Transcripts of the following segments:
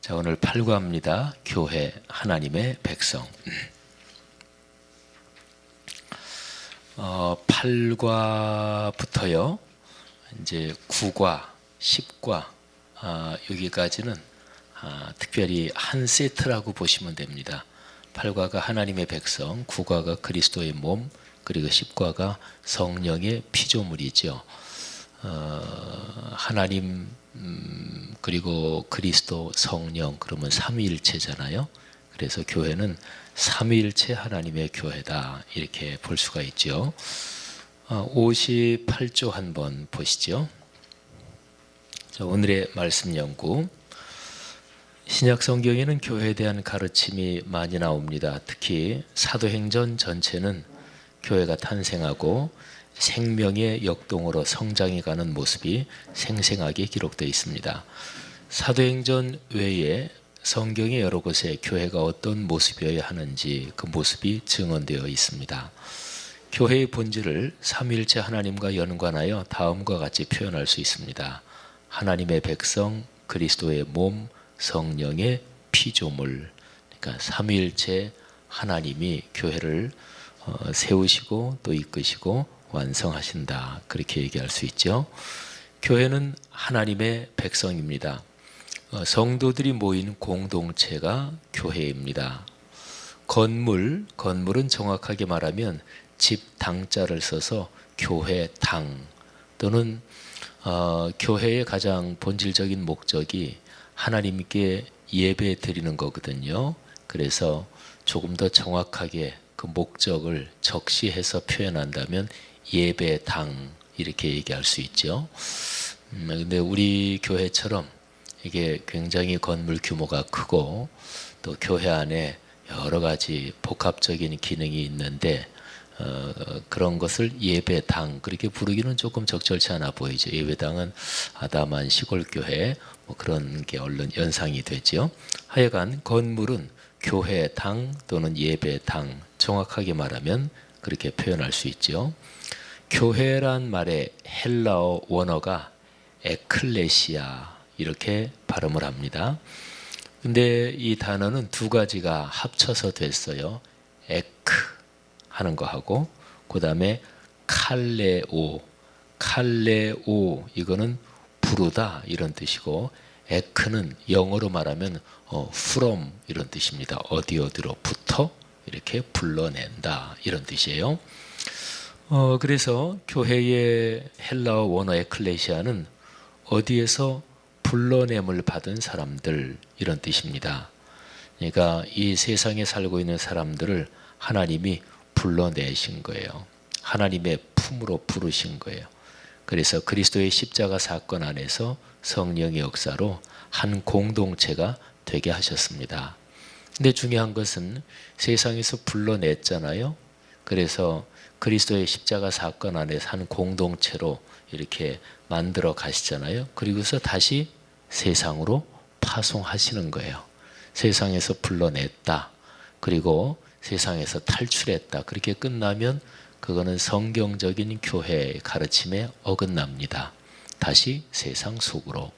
자, 오늘 8과입니다. 교회, 하나님의 백성. 8과부터요, 이제 9과, 10과, 여기까지는 특별히 한 세트라고 보시면 됩니다. 8과가 하나님의 백성, 9과가 그리스도의 몸, 그리고 10과가 성령의 피조물이죠. 하나님 그리고 그리스도 성령, 그러면 삼위일체잖아요. 그래서 교회는 삼위일체 하나님의 교회다, 이렇게 볼 수가 있죠. 58조 한번 보시죠. 자, 오늘의 말씀 연구. 신약 성경에는 교회에 대한 가르침이 많이 나옵니다. 특히 사도행전 전체는 교회가 탄생하고 생명의 역동으로 성장해가는 모습이 생생하게 기록되어 있습니다. 사도행전 외에 성경의 여러 곳에 교회가 어떤 모습이어야 하는지 그 모습이 증언되어 있습니다. 교회의 본질을 삼위일체 하나님과 연관하여 다음과 같이 표현할 수 있습니다. 하나님의 백성, 그리스도의 몸, 성령의 피조물. 그러니까 삼위일체 하나님이 교회를 세우시고 또 이끄시고 완성하신다, 그렇게 얘기할 수 있죠. 교회는 하나님의 백성입니다. 성도들이 모인 공동체가 교회입니다. 건물은 정확하게 말하면 집 당자를 써서 교회당, 또는 교회의 가장 본질적인 목적이 하나님께 예배 드리는 거거든요. 그래서 조금 더 정확하게 그 목적을 적시해서 표현한다면 예배당, 이렇게 얘기할 수 있죠. 근데 우리 교회처럼 이게 굉장히 건물 규모가 크고 또 교회 안에 여러 가지 복합적인 기능이 있는데 그런 것을 예배당, 그렇게 부르기는 조금 적절치 않아 보이죠. 예배당은 아담한 시골교회 뭐 그런 게 얼른 연상이 되죠. 하여간 건물은 교회당 또는 예배당, 정확하게 말하면 그렇게 표현할 수 있죠. 교회란 말의 헬라어 원어가 에클레시아, 이렇게 발음을 합니다. 근데 이 단어는 두 가지가 합쳐서 됐어요. 에크 하는 거하고 그 다음에 칼레오, 이거는 부르다, 이런 뜻이고, 에크는 영어로 말하면 from, 이런 뜻입니다. 어디로부터 이렇게 불러낸다, 이런 뜻이에요. 그래서 교회의 헬라어 원어 에클레시아는 어디에서 불러냄을 받은 사람들, 이런 뜻입니다. 그러니까 이 세상에 살고 있는 사람들을 하나님이 불러내신 거예요. 하나님의 품으로 부르신 거예요. 그래서 그리스도의 십자가 사건 안에서 성령의 역사로 한 공동체가 되게 하셨습니다. 근데 중요한 것은 세상에서 불러냈잖아요. 그래서 그리스도의 십자가 사건 안에서 한 공동체로 이렇게 만들어 가시잖아요. 그리고서 다시 세상으로 파송하시는 거예요. 세상에서 불러냈다, 그리고 세상에서 탈출했다, 그렇게 끝나면 그거는 성경적인 교회의 가르침에 어긋납니다. 다시 세상 속으로.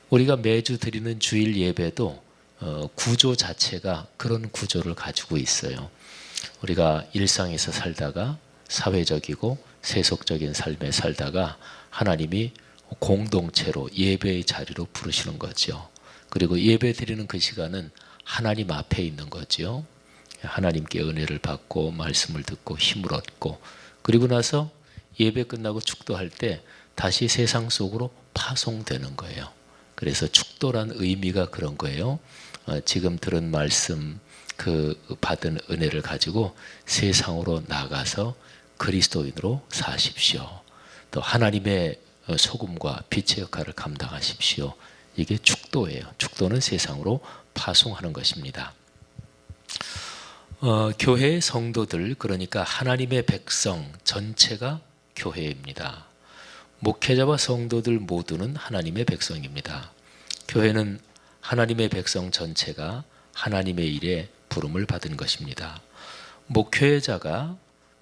우리가 매주 드리는 주일 예배도 구조 자체가 그런 구조를 가지고 있어요. 우리가 일상에서 살다가 사회적이고 세속적인 삶에 살다가 하나님이 공동체로 예배의 자리로 부르시는 거죠. 그리고 예배 드리는 그 시간은 하나님 앞에 있는 거죠. 하나님께 은혜를 받고 말씀을 듣고 힘을 얻고, 그리고 나서 예배 끝나고 축도할 때 다시 세상 속으로 파송되는 거예요. 그래서 축도란 의미가 그런 거예요. 지금 들은 말씀, 그 받은 은혜를 가지고 세상으로 나가서 그리스도인으로 사십시오. 또 하나님의 소금과 빛의 역할을 감당하십시오. 이게 축도예요. 축도는 세상으로 파송하는 것입니다. 교회의 성도들, 그러니까 하나님의 백성 전체가 교회입니다. 목회자와 성도들 모두는 하나님의 백성입니다. 교회는 하나님의 백성 전체가 하나님의 일에 부름을 받은 것입니다. 목회자가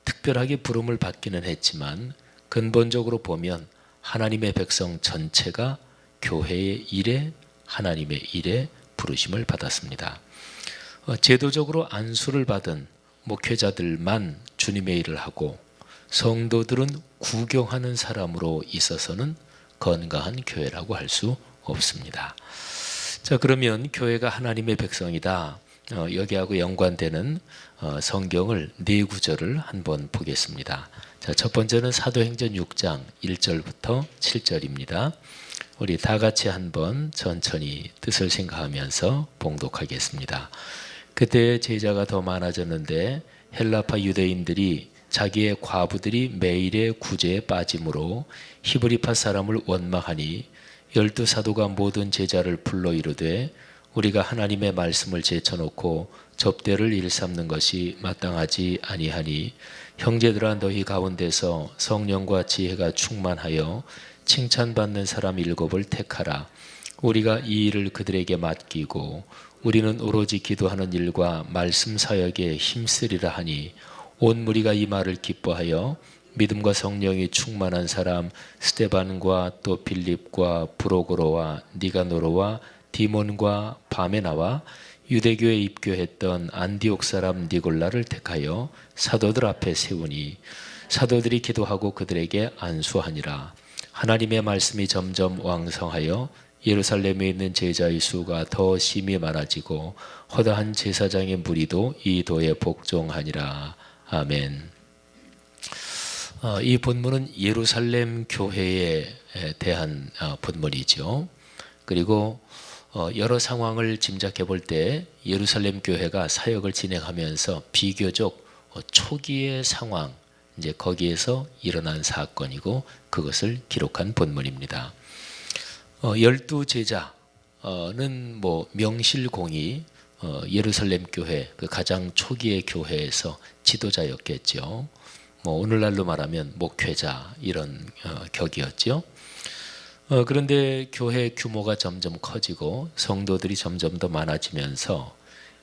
특별하게 부름을 받기는 했지만 근본적으로 보면 하나님의 백성 전체가 교회의 일에, 하나님의 일에 부르심을 받았습니다. 제도적으로 안수를 받은 목회자들만 주님의 일을 하고 성도들은 구경하는 사람으로 있어서는 건강한 교회라고 할 수 없습니다. 자, 그러면 교회가 하나님의 백성이다. 여기하고 연관되는 성경을 네 구절을 한번 보겠습니다. 자, 첫 번째는 사도행전 6장 1절부터 7절입니다. 우리 다 같이 한번 천천히 뜻을 생각하면서 봉독하겠습니다. 그때 제자가 더 많아졌는데 헬라파 유대인들이 자기의 과부들이 매일의 구제에 빠짐으로 히브리파 사람을 원망하니 12 사도가 모든 제자를 불러 이르되 우리가 하나님의 말씀을 제쳐놓고 접대를 일삼는 것이 마땅하지 아니하니 형제들아 너희 가운데서 성령과 지혜가 충만하여 칭찬받는 사람 7을 택하라. 우리가 이 일을 그들에게 맡기고 우리는 오로지 기도하는 일과 말씀 사역에 힘쓰리라 하니 온 무리가 이 말을 기뻐하여 믿음과 성령이 충만한 사람 스데반과 또 빌립과 브로고로와 니가노로와 디몬과 바메나와 유대교에 입교했던 안디옥 사람 니골라를 택하여 사도들 앞에 세우니 사도들이 기도하고 그들에게 안수하니라. 하나님의 말씀이 점점 왕성하여 예루살렘에 있는 제자의 수가 더 심히 많아지고 허다한 제사장의 무리도 이 도에 복종하니라. 아멘. 이 본문은 예루살렘 교회에 대한 본문이죠. 그리고 여러 상황을 짐작해 볼 때 예루살렘 교회가 사역을 진행하면서 비교적 초기의 상황, 이제 거기에서 일어난 사건이고 그것을 기록한 본문입니다. 12 제자는 명실공히 예루살렘 교회 그 가장 초기의 교회에서 지도자였겠죠. 오늘날로 말하면 목회자 이런 격이었죠. 그런데 교회 규모가 점점 커지고 성도들이 점점 더 많아지면서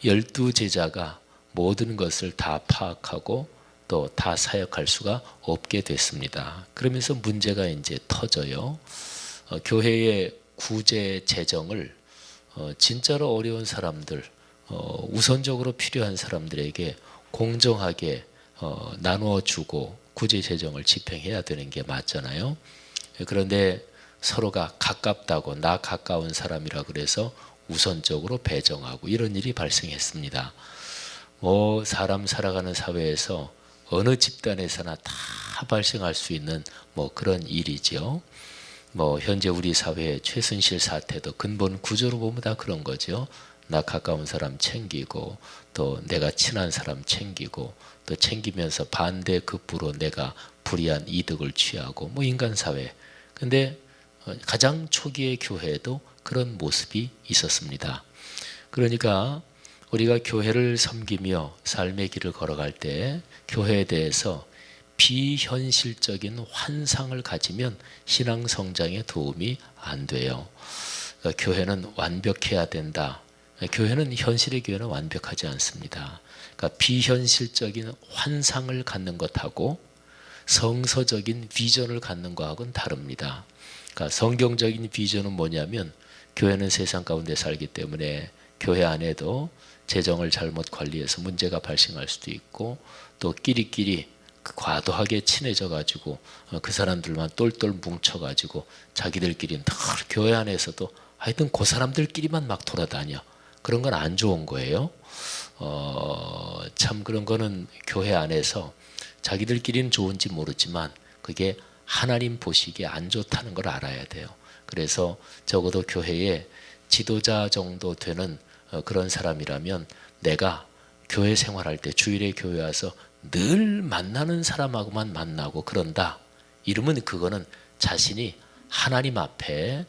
12 제자가 모든 것을 다 파악하고 또 다 사역할 수가 없게 됐습니다. 그러면서 문제가 이제 터져요. 교회의 구제 재정을 진짜로 어려운 사람들, 우선적으로 필요한 사람들에게 공정하게 나누어 주고 구제 재정을 집행해야 되는 게 맞잖아요. 그런데 서로가 가깝다고 나 가까운 사람이라 그래서 우선적으로 배정하고 이런 일이 발생했습니다. 사람 살아가는 사회에서 어느 집단에서나 다 발생할 수 있는 그런 일이죠. 현재 우리 사회의 최순실 사태도 근본 구조로 보면 다 그런 거죠. 나 가까운 사람 챙기고 또 내가 친한 사람 챙기고 또 챙기면서 반대급부로 내가 불이한 이득을 취하고 인간 사회. 근데 가장 초기의 교회에도 그런 모습이 있었습니다. 그러니까 우리가 교회를 섬기며 삶의 길을 걸어갈 때 교회에 대해서 비현실적인 환상을 가지면 신앙 성장에 도움이 안 돼요. 그러니까 교회는 완벽해야 된다. 교회는 현실의 교회는 완벽하지 않습니다. 그러니까 비현실적인 환상을 갖는 것하고 성서적인 비전을 갖는 것하고는 다릅니다. 그러니까 성경적인 비전은 뭐냐면 교회는 세상 가운데 살기 때문에 교회 안에도 재정을 잘못 관리해서 문제가 발생할 수도 있고 또 끼리끼리 과도하게 친해져 가지고 그 사람들만 똘똘 뭉쳐 가지고 자기들끼리는 다 교회 안에서도 하여튼 그 사람들끼리만 막 돌아다녀. 그런 건 안 좋은 거예요. 참 그런 거는 교회 안에서 자기들끼리는 좋은지 모르지만 그게 하나님 보시기에 안 좋다는 걸 알아야 돼요. 그래서 적어도 교회에 지도자 정도 되는 그런 사람이라면 내가 교회 생활할 때 주일에 교회 와서 늘 만나는 사람하고만 만나고 그런다. 이러면 그거는 자신이 하나님 앞에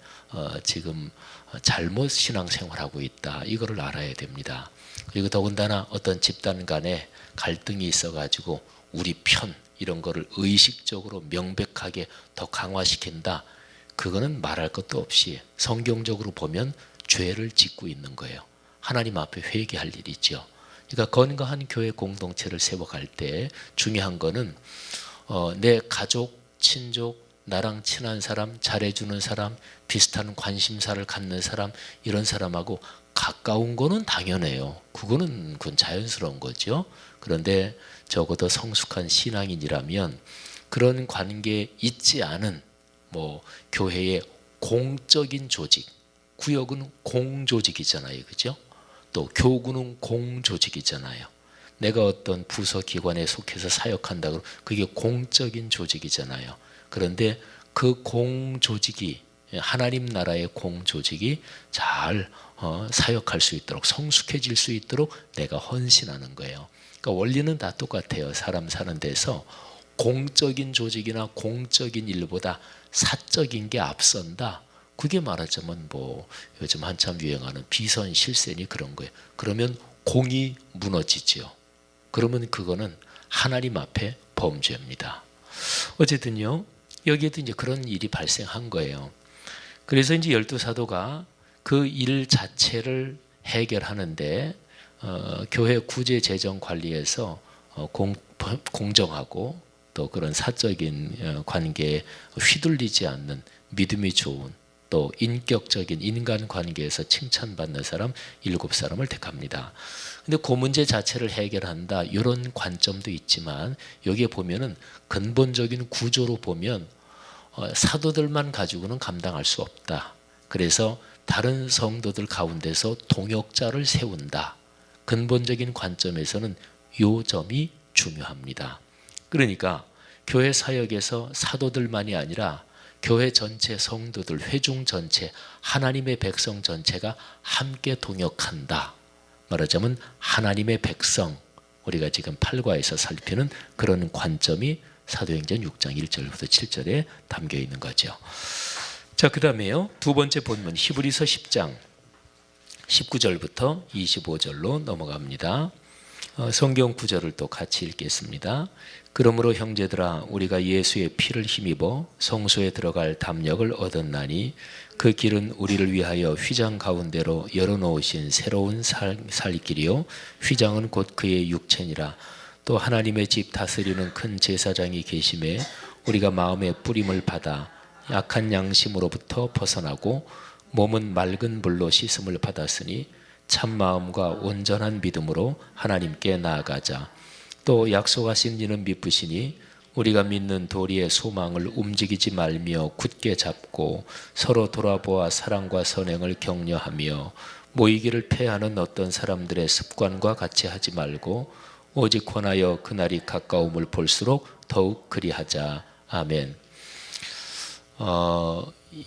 지금 잘못 신앙생활하고 있다. 이거를 알아야 됩니다. 그리고 더군다나 어떤 집단 간에 갈등이 있어가지고 우리 편 이런 거를 의식적으로 명백하게 더 강화시킨다. 그거는 말할 것도 없이 성경적으로 보면 죄를 짓고 있는 거예요. 하나님 앞에 회개할 일이죠. 그러니까 건강한 교회 공동체를 세워갈 때 중요한 거는 내 가족, 친족, 나랑 친한 사람, 잘해주는 사람, 비슷한 관심사를 갖는 사람 이런 사람하고 가까운 거는 당연해요. 그건 자연스러운 거죠. 그런데 적어도 성숙한 신앙인이라면 그런 관계에 있지 않은 교회의 공적인 조직, 구역은 공조직이잖아요. 그죠? 또 교구는 공조직이잖아요. 내가 어떤 부서 기관에 속해서 사역한다 그러면 그게 공적인 조직이잖아요. 그런데 그 공조직이 하나님 나라의 공조직이 잘 사역할 수 있도록 성숙해질 수 있도록 내가 헌신하는 거예요. 그러니까 원리는 다 똑같아요. 사람 사는 데서 공적인 조직이나 공적인 일보다 사적인 게 앞선다. 그게 말하자면 요즘 한참 유행하는 비선 실세니 그런 거예요. 그러면 공이 무너지죠. 그러면 그거는 하나님 앞에 범죄입니다. 어쨌든요, 여기에도 이제 그런 일이 발생한 거예요. 그래서 이제 12사도가 그 일 자체를 해결하는데 교회 구제 재정 관리에서 공정하고 또 그런 사적인 관계에 휘둘리지 않는 믿음이 좋은 또 인격적인 인간관계에서 칭찬받는 사람 7사람을 택합니다. 근데 그 문제 자체를 해결한다 이런 관점도 있지만 여기에 보면은 근본적인 구조로 보면 사도들만 가지고는 감당할 수 없다. 그래서 다른 성도들 가운데서 동역자를 세운다. 근본적인 관점에서는 요 점이 중요합니다. 그러니까 교회 사역에서 사도들만이 아니라 교회 전체 성도들, 회중 전체, 하나님의 백성 전체가 함께 동역한다. 말하자면 하나님의 백성, 우리가 지금 8과에서 살피는 그런 관점이 사도행전 6장 1절부터 7절에 담겨 있는 거죠. 자, 그 다음에요. 두 번째 본문 히브리서 10장 19절부터 25절로 넘어갑니다. 성경 구절을 또 같이 읽겠습니다. 그러므로 형제들아 우리가 예수의 피를 힘입어 성소에 들어갈 담력을 얻었나니 그 길은 우리를 위하여 휘장 가운데로 열어놓으신 새로운 살 길이요 휘장은 곧 그의 육체니라. 또 하나님의 집 다스리는 큰 제사장이 계심에 우리가 마음의 뿌림을 받아 약한 양심으로부터 벗어나고 몸은 맑은 물로 씻음을 받았으니 참 마음과 온전한 믿음으로 하나님께 나아가자. 또 약속하신 이는 미쁘시니 우리가 믿는 도리의 소망을 움직이지 말며 굳게 잡고 서로 돌아보아 사랑과 선행을 격려하며 모이기를 패하는 어떤 사람들의 습관과 같이 하지 말고 오직 권하여 그날이 가까움을 볼수록 더욱 그리하자. 아멘.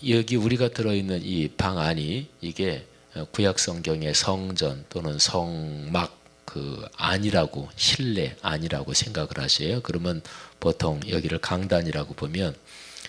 여기 우리가 들어있는 이 방 안이 이게 구약 성경의 성전 또는 성막 그 안이라고 실내 안이라고 생각을 하세요. 그러면 보통 여기를 강단이라고 보면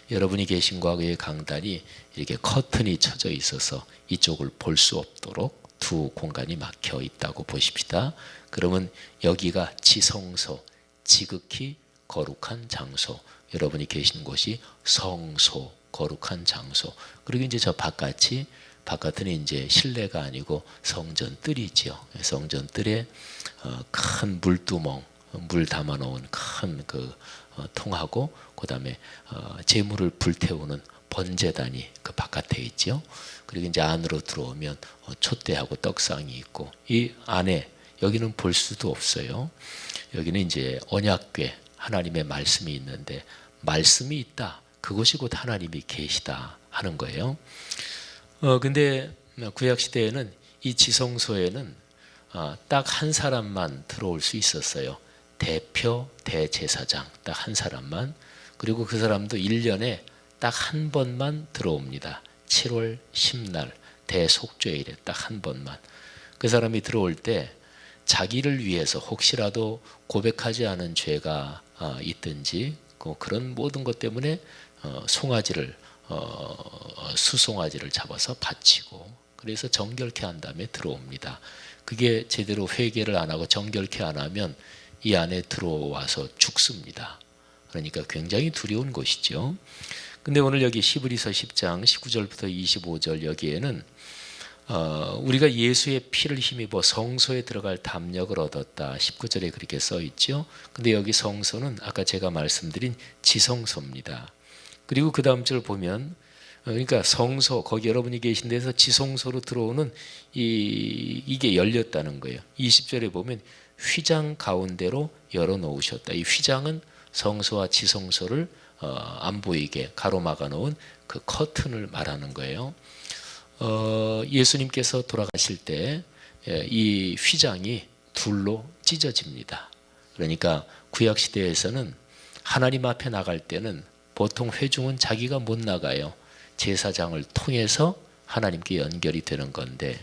여러분이 계신 과거의 강단이 이렇게 커튼이 쳐져 있어서 이쪽을 볼 수 없도록 두 공간이 막혀 있다고 보십시다. 그러면 여기가 지성소, 지극히 거룩한 장소, 여러분이 계신 곳이 성소, 거룩한 장소. 그리고 이제 저 바깥은 이제 실내가 아니고 성전 뜰이죠. 성전 뜰에 큰 물두멍, 물 담아놓은 큰 그 통하고 그다음에 제물을 불태우는 번제단이 그 바깥에 있죠. 그리고 이제 안으로 들어오면 촛대하고 떡상이 있고 이 안에 여기는 볼 수도 없어요. 여기는 이제 언약궤 하나님의 말씀이 있는데 말씀이 있다. 그것이 곧 하나님이 계시다 하는 거예요. 근데 구약 시대에는 이 지성소에는 딱 한 사람만 들어올 수 있었어요. 대표 대제사장 딱 한 사람만. 그리고 그 사람도 1년에 딱 한 번만 들어옵니다. 7월 10날 대속죄일에 딱 한 번만. 그 사람이 들어올 때 자기를 위해서 혹시라도 고백하지 않은 죄가 있든지 그런 모든 것 때문에 수송아지를 잡아서 바치고 그래서 정결케 한 다음에 들어옵니다. 그게 제대로 회개를 안 하고 정결케 안 하면 이 안에 들어와서 죽습니다. 그러니까 굉장히 두려운 것이죠. 근데 오늘 여기 히브리서 10장 19절부터 25절 여기에는 우리가 예수의 피를 힘입어 성소에 들어갈 담력을 얻었다. 19절에 그렇게 써 있죠. 근데 여기 성소는 아까 제가 말씀드린 지성소입니다. 그리고 그 다음 절 보면 그러니까 성소, 거기 여러분이 계신 데서 지성소로 들어오는 이게 열렸다는 거예요. 20절에 보면 휘장 가운데로 열어놓으셨다. 이 휘장은 성소와 지성소를 안 보이게 가로막아 놓은 그 커튼을 말하는 거예요. 예수님께서 돌아가실 때 이 휘장이 둘로 찢어집니다. 그러니까 구약 시대에서는 하나님 앞에 나갈 때는 보통 회중은 자기가 못 나가요. 제사장을 통해서 하나님께 연결이 되는 건데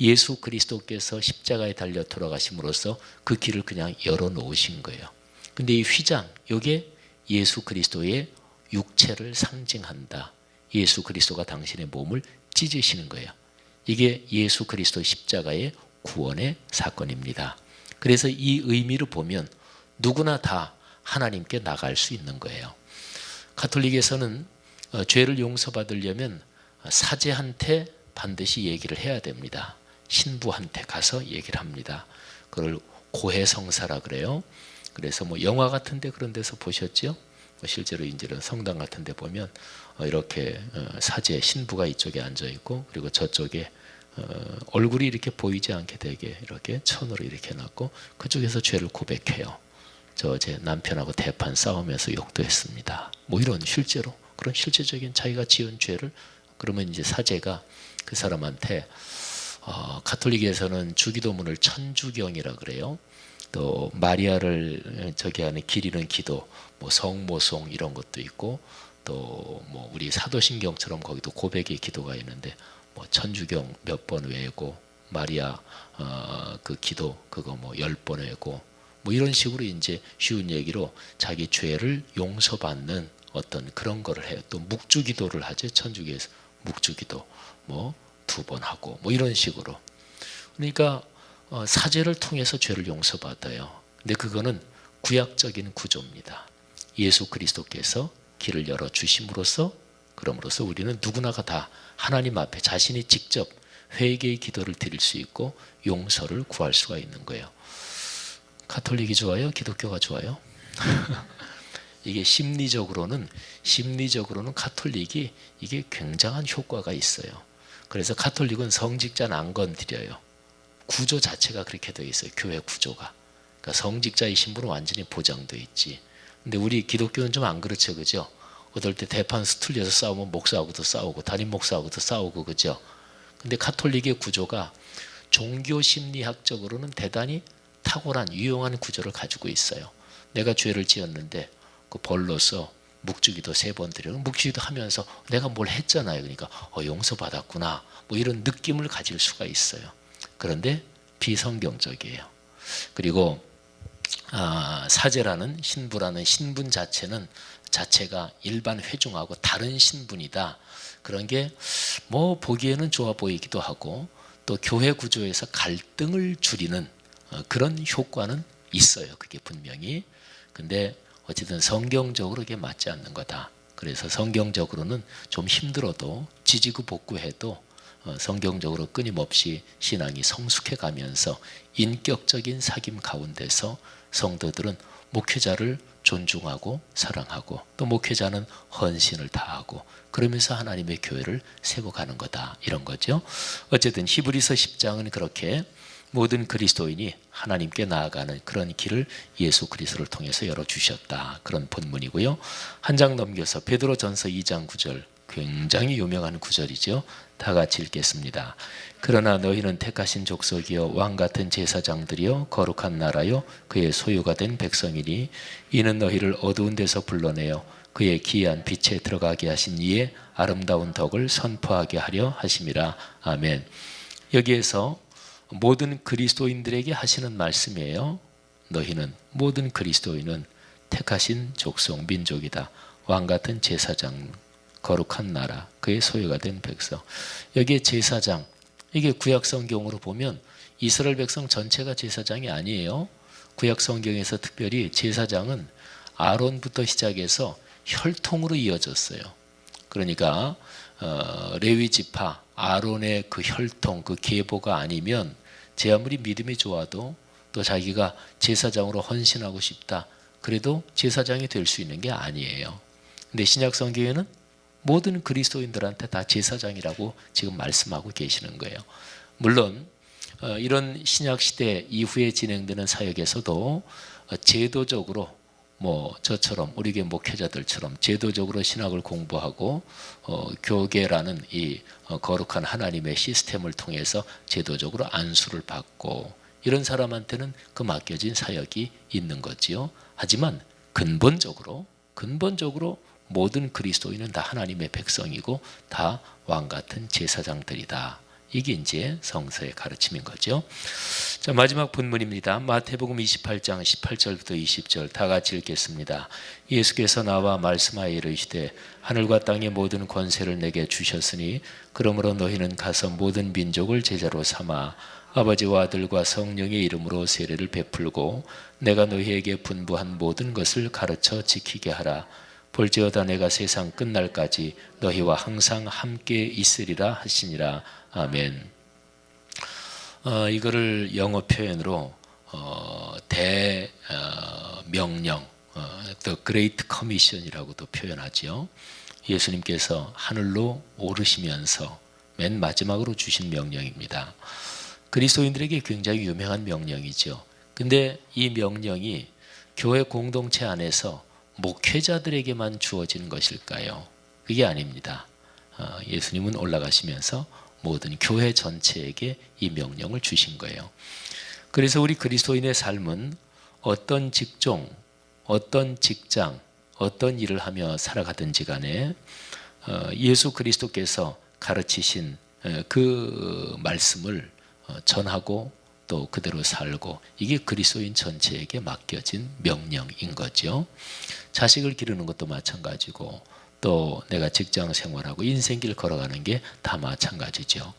예수 그리스도께서 십자가에 달려 돌아가심으로써 그 길을 그냥 열어놓으신 거예요. 근데 이 휘장, 이게 예수 그리스도의 육체를 상징한다. 예수 그리스도가 당신의 몸을 찢으시는 거예요. 이게 예수 그리스도 십자가의 구원의 사건입니다. 그래서 이 의미를 보면 누구나 다 하나님께 나갈 수 있는 거예요. 가톨릭에서는 죄를 용서받으려면 사제한테 반드시 얘기를 해야 됩니다. 신부한테 가서 얘기를 합니다. 그걸 고해성사라 그래요. 그래서 뭐 영화 같은데 그런 데서 보셨죠? 실제로 이제는 성당 같은데 보면 이렇게 사제 신부가 이쪽에 앉아 있고 그리고 저쪽에 얼굴이 이렇게 보이지 않게 되게 이렇게 천으로 이렇게 놨고 그쪽에서 죄를 고백해요. 저 어제 남편하고 대판 싸우면서 욕도 했습니다. 뭐 이런 실제로 그런 실제적인 자기가 지은 죄를 그러면 이제 사제가 그 사람한테 가톨릭에서는 주기도문을 천주경이라 그래요. 또 마리아를 저기 안에 기리는 기도, 뭐 성모송 이런 것도 있고 또 뭐 우리 사도신경처럼 거기도 고백의 기도가 있는데 뭐 천주경 몇 번 외우고 마리아 그 기도 그거 뭐 10번 외우고 뭐 이런 식으로 이제 쉬운 얘기로 자기 죄를 용서받는 어떤 그런 거를 해요. 또 묵주기도를 하죠. 천주교에서 묵주기도 뭐 2번 하고 뭐 이런 식으로. 그러니까 사제를 통해서 죄를 용서받아요. 근데 그거는 구약적인 구조입니다. 예수 그리스도께서 길을 열어 주심으로써 그럼으로써 우리는 누구나가 다 하나님 앞에 자신이 직접 회개의 기도를 드릴 수 있고 용서를 구할 수가 있는 거예요. 가톨릭이 좋아요? 기독교가 좋아요? 이게 심리적으로는 가톨릭이 이게 굉장한 효과가 있어요. 그래서 가톨릭은 성직자는 안 건드려요. 구조 자체가 그렇게 되어 있어요. 교회 구조가. 그러니까 성직자의 신분은 완전히 보장되어 있지. 근데 우리 기독교는 좀 안 그렇죠, 그죠? 어떨 때 대판 스틀려서 싸우면 목사하고도 싸우고 담임 목사하고도 싸우고 그죠? 근데 가톨릭의 구조가 종교 심리학적으로는 대단히 탁월한 유용한 구조를 가지고 있어요. 내가 죄를 지었는데 그 벌로서 묵주기도 3번 드려요. 묵주기도 하면서 내가 뭘 했잖아요. 그러니까 용서받았구나. 뭐 이런 느낌을 가질 수가 있어요. 그런데 비성경적이에요. 그리고 사제라는 신부라는 신분 자체가 일반 회중하고 다른 신분이다. 그런 게 뭐 보기에는 좋아 보이기도 하고 또 교회 구조에서 갈등을 줄이는 그런 효과는 있어요. 그게 분명히. 근데 어쨌든 성경적으로 그게 맞지 않는 거다. 그래서 성경적으로는 좀 힘들어도 지지고 볶고해도 성경적으로 끊임없이 신앙이 성숙해 가면서 인격적인 사귐 가운데서 성도들은 목회자를 존중하고 사랑하고 또 목회자는 헌신을 다하고 그러면서 하나님의 교회를 세고 가는 거다. 이런 거죠. 어쨌든 히브리서 10장은 그렇게 모든 그리스도인이 하나님께 나아가는 그런 길을 예수 그리스도를 통해서 열어주셨다. 그런 본문이고요. 한 장 넘겨서 베드로전서 2장 9절 굉장히 유명한 구절이죠. 다 같이 읽겠습니다. 그러나 너희는 택하신 족속이요 왕같은 제사장들이요 거룩한 나라요 그의 소유가 된 백성이니 이는 너희를 어두운 데서 불러내어 그의 기이한 빛에 들어가게 하신 이의 아름다운 덕을 선포하게 하려 하심이라. 아멘. 여기에서 모든 그리스도인들에게 하시는 말씀이에요. 너희는 모든 그리스도인은 택하신 족속 민족이다. 왕같은 제사장 거룩한 나라 그의 소유가 된 백성. 여기에 제사장 이게 구약 성경으로 보면 이스라엘 백성 전체가 제사장이 아니에요. 구약 성경에서 특별히 제사장은 아론부터 시작해서 혈통으로 이어졌어요. 그러니까 레위 지파 아론의 그 혈통 그 계보가 아니면 제 아무리 믿음이 좋아도 또 자기가 제사장으로 헌신하고 싶다 그래도 제사장이 될 수 있는 게 아니에요. 근데 신약 성경에는 모든 그리스도인들한테 다 제사장이라고 지금 말씀하고 계시는 거예요. 물론 이런 신약시대 이후에 진행되는 사역에서도 제도적으로 저처럼 우리 교회 목회자들처럼 제도적으로 신학을 공부하고 교계라는 이 거룩한 하나님의 시스템을 통해서 제도적으로 안수를 받고 이런 사람한테는 그 맡겨진 사역이 있는 거지요. 하지만 근본적으로 모든 그리스도인은 다 하나님의 백성이고 다 왕같은 제사장들이다. 이게 이제 성서의 가르침인 거죠. 자, 마지막 본문입니다. 마태복음 28장 18절부터 20절 다 같이 읽겠습니다. 예수께서 나와 말씀하여 이르시되 하늘과 땅의 모든 권세를 내게 주셨으니 그러므로 너희는 가서 모든 민족을 제자로 삼아 아버지와 아들과 성령의 이름으로 세례를 베풀고 내가 너희에게 분부한 모든 것을 가르쳐 지키게 하라. 볼지어다 내가 세상 끝날까지 너희와 항상 함께 있으리라 하시니라. 아멘. 이거를 영어 표현으로 대명령, The Great Commission이라고도 표현하죠. 예수님께서 하늘로 오르시면서 맨 마지막으로 주신 명령입니다. 그리스도인들에게 굉장히 유명한 명령이죠. 근데 이 명령이 교회 공동체 안에서 목회자들에게만 주어진 것일까요? 그게 아닙니다. 예수님은 올라가시면서 모든 교회 전체에게 이 명령을 주신 거예요. 그래서 우리 그리스도인의 삶은 어떤 직종, 어떤 직장, 어떤 일을 하며 살아가든지 간에 예수 그리스도께서 가르치신 그 말씀을 전하고 또 그대로 살고 이게 그리스도인 전체에게 맡겨진 명령인 거죠. 자식을 기르는 것도 마찬가지고 또 내가 직장 생활하고 인생길 걸어가는 게 다 마찬가지죠.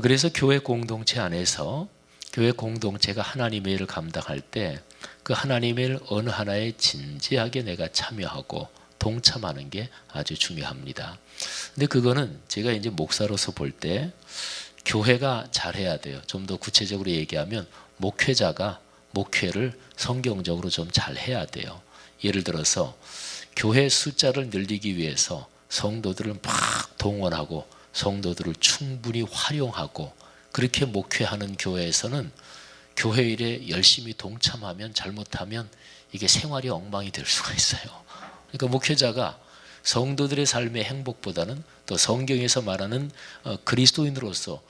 그래서 교회 공동체 안에서 교회 공동체가 하나님의 일을 감당할 때 그 하나님의 일 어느 하나에 진지하게 내가 참여하고 동참하는 게 아주 중요합니다. 근데 그거는 제가 이제 목사로서 볼 때 교회가 잘해야 돼요. 좀 더 구체적으로 얘기하면 목회자가 목회를 성경적으로 좀 잘해야 돼요. 예를 들어서 교회 숫자를 늘리기 위해서 성도들을 막 동원하고 성도들을 충분히 활용하고 그렇게 목회하는 교회에서는 교회 일에 열심히 동참하면 잘못하면 이게 생활이 엉망이 될 수가 있어요. 그러니까 목회자가 성도들의 삶의 행복보다는 또 성경에서 말하는 그리스도인으로서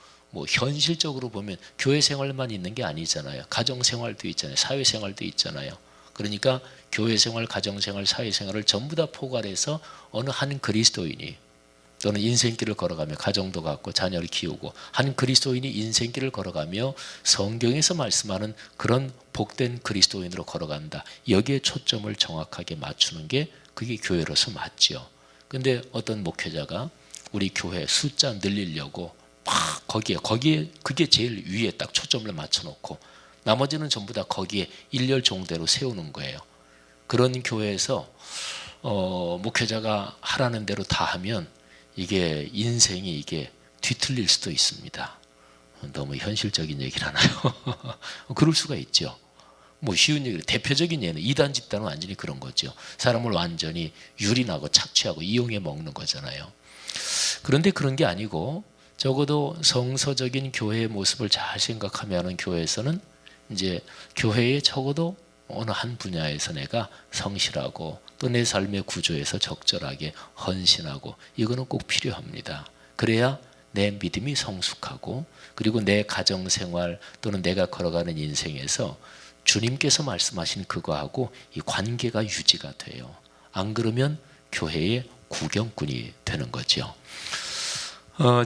현실적으로 보면 교회 생활만 있는 게 아니잖아요. 가정 생활도 있잖아요. 사회 생활도 있잖아요. 그러니까 교회 생활, 가정 생활, 사회 생활을 전부 다 포괄해서 어느 한 그리스도인이 또는 인생길을 걸어가며 가정도 갖고 자녀를 키우고 한 그리스도인이 인생길을 걸어가며 성경에서 말씀하는 그런 복된 그리스도인으로 걸어간다. 여기에 초점을 정확하게 맞추는 게 그게 교회로서 맞죠. 근데 어떤 목회자가 우리 교회 숫자 늘리려고 막 거기에 그게 제일 위에 딱 초점을 맞춰놓고 나머지는 전부 다 거기에 일렬 종대로 세우는 거예요. 그런 교회에서 목회자가 하라는 대로 다 하면 이게 인생이 이게 뒤틀릴 수도 있습니다. 너무 현실적인 얘기를 하나요? 그럴 수가 있죠. 쉬운 얘기를 대표적인 예는 이단 집단은 완전히 그런 거죠. 사람을 완전히 유린하고 착취하고 이용해 먹는 거잖아요. 그런데 그런 게 아니고 적어도 성서적인 교회의 모습을 잘 생각하며 하는 교회에서는 이제 교회에 적어도 어느 한 분야에서 내가 성실하고 또 내 삶의 구조에서 적절하게 헌신하고 이거는 꼭 필요합니다. 그래야 내 믿음이 성숙하고 그리고 내 가정생활 또는 내가 걸어가는 인생에서 주님께서 말씀하신 그거하고 이 관계가 유지가 돼요. 안 그러면 교회의 구경꾼이 되는 거죠.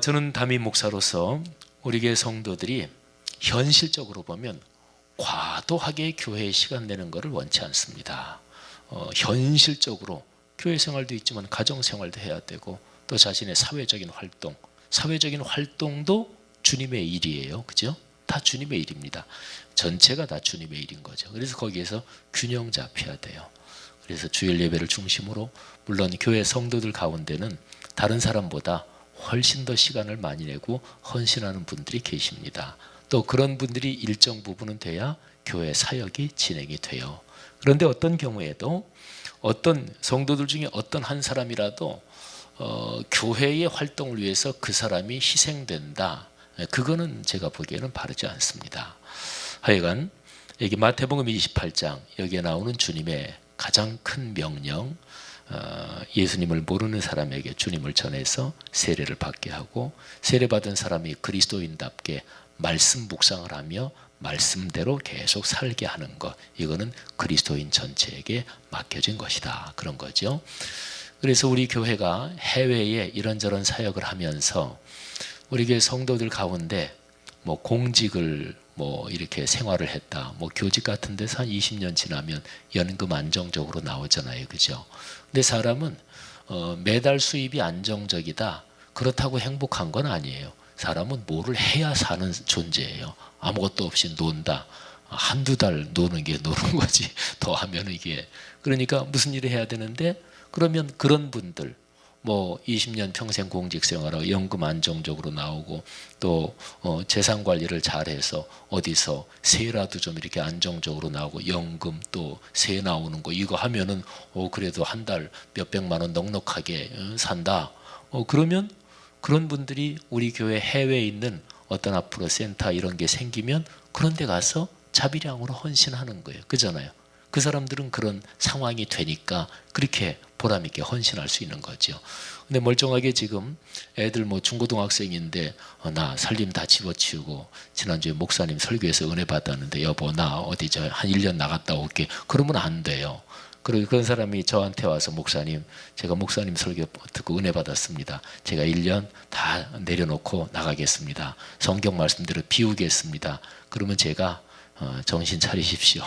저는 담임 목사로서 우리 교회 성도들이 현실적으로 보면 과도하게 교회에 시간 내는 것을 원치 않습니다. 현실적으로 교회 생활도 있지만 가정 생활도 해야 되고 또 자신의 사회적인 활동도 주님의 일이에요. 그죠? 다 주님의 일입니다. 전체가 다 주님의 일인 거죠. 그래서 거기에서 균형 잡혀야 돼요. 그래서 주일 예배를 중심으로 물론 교회 성도들 가운데는 다른 사람보다 훨씬 더 시간을 많이 내고 헌신하는 분들이 계십니다. 또 그런 분들이 일정 부분은 돼야 교회 사역이 진행이 돼요. 그런데 어떤 경우에도 어떤 성도들 중에 어떤 한 사람이라도 교회의 활동을 위해서 그 사람이 희생된다. 그거는 제가 보기에는 바르지 않습니다. 하여간 여기 마태복음 28장 여기에 나오는 주님의 가장 큰 명령, 예수님을 모르는 사람에게 주님을 전해서 세례를 받게 하고 세례받은 사람이 그리스도인답게 말씀 묵상을 하며 말씀대로 계속 살게 하는 것, 이거는 그리스도인 전체에게 맡겨진 것이다, 그런 거죠. 그래서 우리 교회가 해외에 이런저런 사역을 하면서 우리 교회 성도들 가운데 뭐 공직을 뭐 이렇게 생활을 했다, 뭐 교직 같은 데서 한 20년 지나면 연금 안정적으로 나오잖아요, 그죠? 근데 사람은 매달 수입이 안정적이다, 그렇다고 행복한 건 아니에요. 사람은 뭐를 해야 사는 존재예요. 아무것도 없이 논다, 한두 달 노는 게 노는 거지, 더 하면 이게, 그러니까 무슨 일을 해야 되는데, 그러면 그런 분들 뭐 20년 평생 공직 생활하고 연금 안정적으로 나오고 또 재산 관리를 잘해서 어디서 세라도 좀 이렇게 안정적으로 나오고 연금 또 세 나오는 거 이거 하면은 그래도 한 달 몇백만 원 넉넉하게 산다. 그러면 그런 분들이 우리 교회 해외에 있는 어떤 앞으로 센터 이런 게 생기면 그런 데 가서 자비량으로 헌신하는 거예요. 그잖아요. 그 사람들은 그런 상황이 되니까 그렇게 보람 있게 헌신할 수 있는 거죠. 근데 멀쩡하게 지금 애들 뭐 중고등학생인데 나 살림 다 집어치우고 지난주에 목사님 설교에서 은혜 받았는데 여보 나 어디 한 1년 나갔다 올게, 그러면 안 돼요. 그리고 그런 사람이 저한테 와서 목사님 제가 목사님 설교 듣고 은혜 받았습니다. 제가 1년 다 내려놓고 나가겠습니다. 성경 말씀대로 비우겠습니다. 그러면 제가 정신 차리십시오.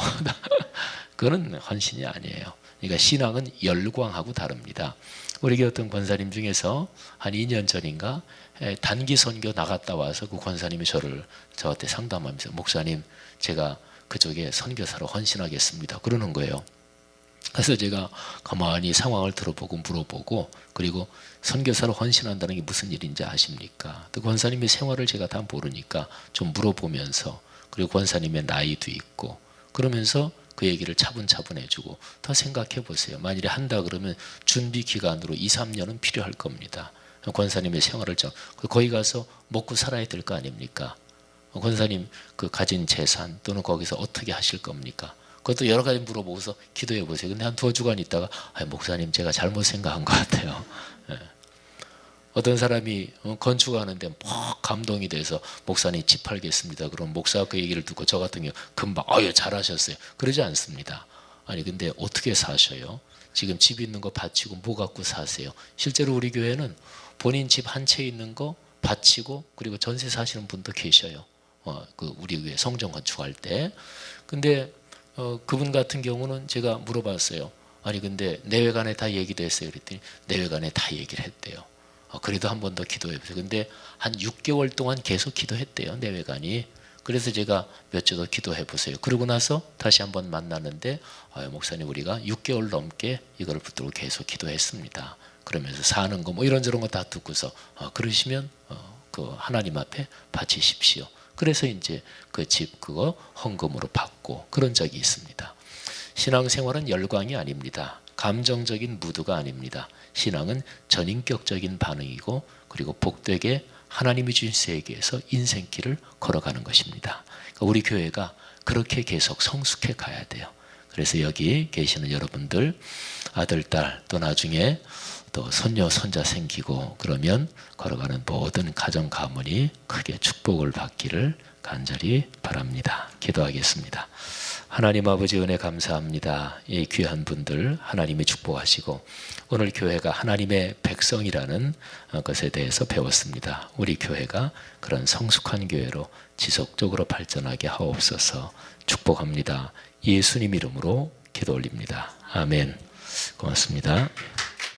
그건 헌신이 아니에요. 그러니까 신앙은 열광하고 다릅니다. 우리 교회 어떤 권사님 중에서 한 2년 전인가 단기 선교 나갔다 와서 그 권사님이 저한테 상담하면서 목사님 제가 그쪽에 선교사로 헌신하겠습니다, 그러는 거예요. 그래서 제가 가만히 상황을 들어보고 물어보고, 그리고 선교사로 헌신한다는 게 무슨 일인지 아십니까? 또 권사님의 생활을 제가 다 모르니까 좀 물어보면서, 그리고 권사님의 나이도 있고 그러면서 그 얘기를 차분차분 해주고, 더 생각해 보세요. 만일에 한다 그러면 준비 기간으로 2, 3년은 필요할 겁니다. 권사님의 생활을 거기 가서 먹고 살아야 될 거 아닙니까? 권사님 그 가진 재산 또는 거기서 어떻게 하실 겁니까? 그것도 여러 가지 물어보고서 기도해 보세요. 근데 한 2주간 있다가 목사님 제가 잘못 생각한 것 같아요. 어떤 사람이 건축하는데 막 감동이 돼서 목사님 집 팔겠습니다. 그럼 목사가 그 얘기를 듣고 저 같은 경우 금방 잘하셨어요. 그러지 않습니다. 아니 근데 어떻게 사셔요? 지금 집 있는 거 바치고 뭐 갖고 사세요? 실제로 우리 교회는 본인 집 한 채 있는 거 바치고 그리고 전세 사시는 분도 계셔요. 그 우리 교회 성전 건축할 때. 근데 그분 같은 경우는 제가 물어봤어요. 아니 근데 내외간에 다 얘기됐어요. 그랬더니 내외간에 다 얘기를 했대요. 그래도 한 번 더 기도해보세요. 근데 한 6개월 동안 계속 기도했대요, 내외간이. 그래서 제가 몇 주 더 기도해보세요. 그러고 나서 다시 한번 만났는데 목사님 우리가 6개월 넘게 이걸 붙들고 계속 기도했습니다. 그러면서 사는 거 뭐 이런저런 거 다 듣고서 그러시면 그 하나님 앞에 바치십시오. 그래서 이제 그 집 그거 헌금으로 받고 그런 적이 있습니다. 신앙생활은 열광이 아닙니다. 감정적인 무드가 아닙니다. 신앙은 전인격적인 반응이고 그리고 복되게 하나님이 주신 세계에서 인생길을 걸어가는 것입니다. 그러니까 우리 교회가 그렇게 계속 성숙해 가야 돼요. 그래서 여기 계시는 여러분들 아들, 딸 또 나중에 또 손녀, 손자 생기고 그러면 걸어가는 모든 가정 가문이 크게 축복을 받기를 간절히 바랍니다. 기도하겠습니다. 하나님 아버지 은혜 감사합니다. 이 귀한 분들 하나님이 축복하시고 오늘 교회가 하나님의 백성이라는 것에 대해서 배웠습니다. 우리 교회가 그런 성숙한 교회로 지속적으로 발전하게 하옵소서. 축복합니다. 예수님 이름으로 기도 올립니다. 아멘. 고맙습니다.